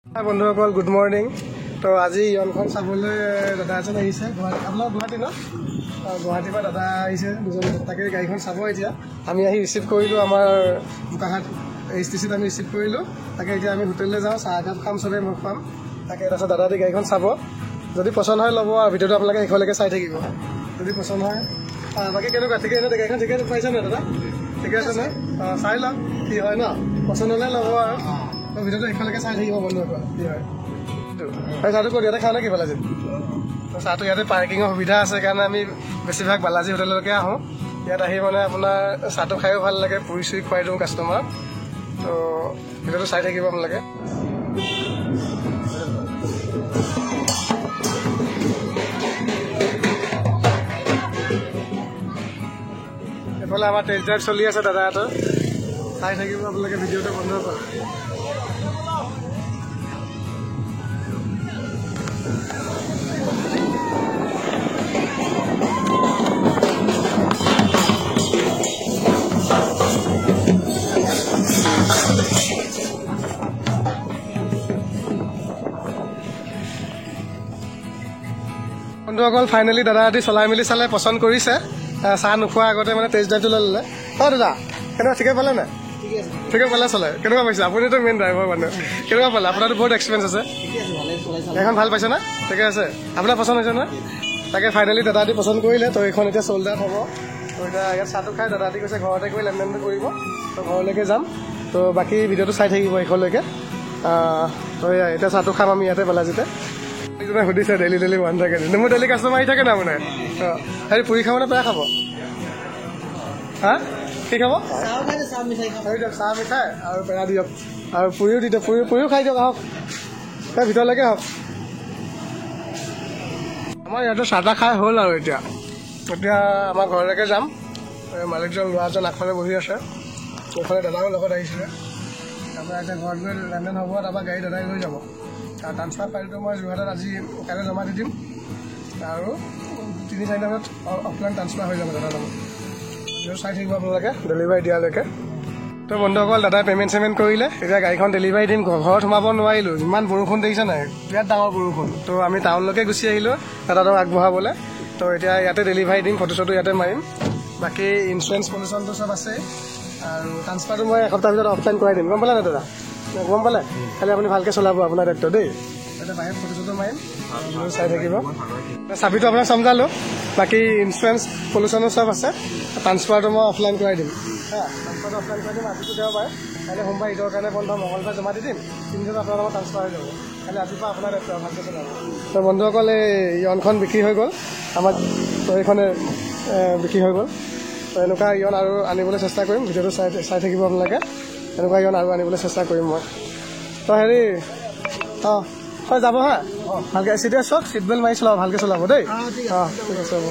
Hi বন্ধুসকল, good morning. তো আজি ইয়নখন চাবলৈ দাদা এজন আহিছে আপোনাৰ গুৱাহাটী ন? গুৱাহাটীৰ পৰা দাদা আহিছে দুজন, তাকে গাড়ীখন চাব। এতিয়া আমি আহি ৰিচিভ কৰিলোঁ, আমাৰ বোকাখাট HTCত আমি ৰিচিভ কৰিলোঁ। তাকে এতিয়া আমি হোটেললৈ যাওঁ, চাহ একাপ খাম, চবেই মোক পাম। তাকে তাৰপিছত দাদা দি গাড়ীখন চাব, যদি পচন্দ হয় ল'ব আৰু ভিডিঅ'টো আপোনালোকে শেষলৈকে চাই থাকিব। যদি পচন্দ হয় বাকী কেনেকুৱা, ঠিকে আছে? গাড়ীখন ঠিকে পাইছে নাই দাদা? ঠিকে আছে নে? চাই লওক কি হয় ন, পচন্দ হ'লে ল'ব আৰু ভিডিঅ'টো শেষলৈকে চাই থাকিব বন্ধুসকল। কি হয় চাহটো ক'ত ইয়াতে খাওঁ নে কি বালাজীত? চাহটো ইয়াতে পাৰ্কিঙৰ সুবিধা আছে কাৰণে আমি বেছিভাগ বালাজী হোটেললৈকে আহোঁ। ইয়াত আহি মানে আপোনাৰ চাহটো খায়ো ভাল লাগে, পুৰি চুৰি খুৱাই দিওঁ কাষ্টমাৰক। তো ভিডিঅ'টো চাই থাকিব আপোনালোকে। এইফালে আমাৰ টেষ্ট ড্ৰাইভ চলি আছে দাদা এটা, চাই থাকিব আপোনালোকে ভিডিঅ'টো বন্ধুসকল। বন্ধুসকল ফাইনেলি দাদা ৰাতি চলাই মেলি চালে, পচন্দ কৰিছে। চাহ নোখোৱাৰ আগতে মানে টেষ্ট ড্ৰাইভটো লৈ ল'লে। হয় দাদা, কেনেকুৱা ঠিকে পালে নাই? ঠিকে পালে চলাই, কেনেকুৱা পাইছে? আপুনিতো মেইন ড্ৰাইভাৰ মানে, কেনেকুৱা পালে? আপোনাৰতো বহুত এক্সপিৰিয়েঞ্চ আছে, এখন ভাল পাইছে না? ঠিকে আছে, আপোনাৰ পচন্দ হৈছে নহয়? তাকে ফাইনেলি দাদা দি পচন্দ কৰিলে। তো এইখন এতিয়া চল্ড আউট হ'ব। তো এতিয়া ইয়াত চাহটো খাই দাদা দি কৈছে ঘৰতে গৈ লেনদেনটো কৰিব। তো ঘৰলৈকে যাম। তো বাকী ভিডিঅ'টো চাই থাকিব শেষলৈকে। তো এতিয়া চাহটো খাম আমি ইয়াতে বালাজীতে। সুধিছে ডেইলি ওৱান থাকে, মোৰ ডেইলি কাষ্টমাৰ আহি থাকে না মানে। হেৰি পুৰি খাব নে পেৰা খাব? হা কি খাব? চাহ মিঠাই আৰু পেৰা দিয়ক, আৰু পুৰিও দি দিয়ক, পুৰিও খাই দিয়ক। আহক ভিতৰলৈকে আহক। আমাৰ ইয়াতে চাহ তাহ খাই হ'ল আৰু এতিয়া আমাৰ ঘৰলৈকে যাম। মালিকজন ল'ৰাজন আগফালে বহি আছে, এইফালে দাদাও লগত আহিছিলে। তাৰপৰা এতিয়া ঘৰত গৈ লেনদেন হ'ব, তাৰপৰা গাড়ী দাদাই লৈ যাব। ট্ৰান্সফাৰ ফাইলটো মই যোৰহাটত আজি কাইলৈ জমা দি দিম, আৰু 3-4 দিনত অফলাইন ট্ৰান্সফাৰ হৈ যাব দাদাৰ লগত। চাই থাকিব আপোনালোকে ডেলিভাৰী দিয়ালৈকে। তো বন্ধুসকল দাদাই পে'মেণ্ট কৰিলে, এতিয়া গাড়ীখন ডেলিভাৰী দিম। ঘৰত সোমাব নোৱাৰিলোঁ, ইমান বৰষুণ দেখিছে নাই, বিৰাট ডাঙৰ বৰষুণ। তো আমি টাউনলৈকে গুচি আহিলোঁ দাদাক আগবঢ়াবলৈ। তো এতিয়া ইয়াতে ডেলিভাৰী দিম, ফটো চটো ইয়াতে মাৰিম। বাকী ইঞ্চুৰেঞ্চ পলিউশ্যনটো চব আছে, আৰু ট্ৰান্সফাৰটো মই এসপ্তাহৰ ভিতৰত অফলাইন কৰাই দিম। গম পালে নাই দাদা? গম পালে? খালি আপুনি ভালকৈ চলাব, আপোনাৰ দায়িত্ব দেই। এতিয়া বাহিৰত ফটো চটো মাৰিম, চাই থাকিব। চাবিটো আপোনাক চমজালোঁ, বাকী ইঞ্চুৰেঞ্চ পলিউশ্যনো চব আছে। ট্ৰান্সফাৰটো মই অফলাইন কৰাই দিম। ট্ৰান্সফাৰটো অফলাইন কৰাই দিম। আজিতো দেওবাৰ, কাইলৈ সোমবাৰ ঈদৰ কাৰণে বন্ধ, মঙলবাৰ জমা দি দিম। 3 দিনত আপোনাৰ লগত ট্ৰান্সফাৰ হৈ যাব। খালি আজিৰপৰা আপোনাৰ দায়িত্ব ভালকৈ চলাব। তো বন্ধুসকল এই ইয়নখন বিক্ৰী হৈ গ'ল আমাৰ, তো এইখনে বিক্ৰী হৈ গ'ল। তো এনেকুৱা ইয়ন আৰু আনিবলৈ চেষ্টা কৰিম। ভিডিঅ'টো চাই থাকিব আপোনালোকে। এনেকুৱা ইয়ন আৰু আনিবলৈ চেষ্টা কৰিম মই। তো হেৰি হয় যাব হা, ভালকৈ চিটে চক, চিট বেল্ট মাৰি চলাব, ভালকৈ চলাব দেই। ঠিক আছে হ'ব।